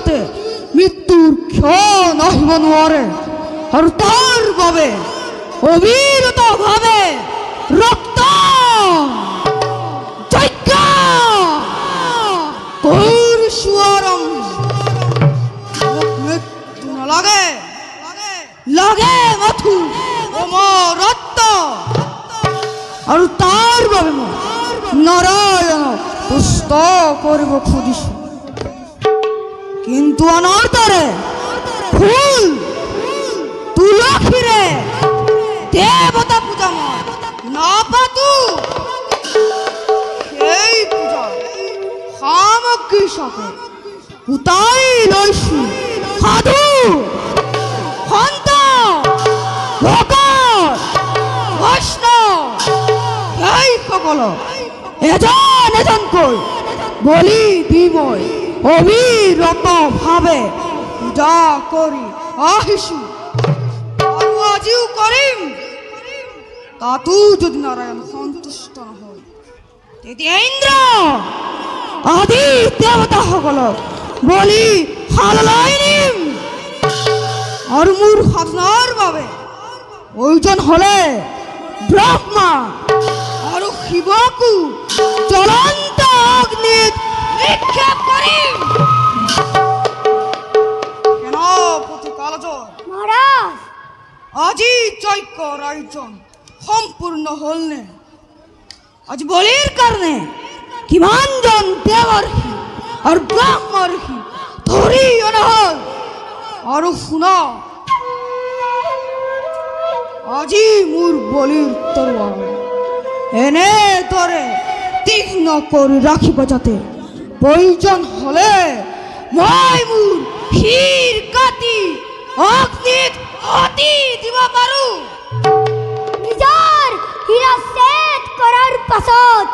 যাতে মৃত্যুৰ ক্ষয় নাহিব নোৱাৰে আৰু তাৰ বাবে অবিৰত ভাৱে ৰক্ত যজ্ঞ কৰিছো আৰম্ভ। মৃত্যু নালাগে, লাগে মাথো অমৰত্ব, আৰু তাৰ বাবে মই নাৰায়ণক তুষ্ট কৰিব খুজিছো। কিন্তু অনৰ্থৰে ফুল তুলসীৰে দেৱতা পূজা মই নাপাতো। সেই পূজা সামগ্ৰী হিচাপে গোটাই লৈছো সাধু সন্ত ভকত বৈষ্ণৱ সেইসকলক এজন এজনকৈ বলি দি মই অবিৰত ভাৱে পূজা কৰি আহিছো আৰু আজিও কৰিম। তাতো যদি নাৰায়ণ সন্তুষ্ট নহয় তেতিয়া ইন্দ্ৰ আদি দেৱতাসকলক বলি শাললৈ নিম, আৰু মোৰ সাধনাৰ বাবে প্ৰয়োজন হলে ব্ৰহ্মা আৰু শিৱকো জ্বলন্ত অগ্নিত নিক্ষেপ কৰিম। সেনাপতি কালজয় মহাৰাজ, আজি যজ্ঞৰ আয়োজন সম্পূৰ্ণ হলনে? আজি বলিৰ কাৰণে কিমানজন দেৱৰ্ষি আৰু ব্ৰহ্মৰ্ষি ধৰি অনা হল। আৰু শুনা, আজি মোৰ বলিৰ তৰোৱাল এনেদৰে তীক্ষ্ণ কৰি ৰাখিব যাতে প্ৰয়োজন হলে মই মোৰ শিৰ কাটি অগ্নিত আতি দিব পাৰো। নিজৰ শিৰচ্ছেদ কৰাৰ পাছত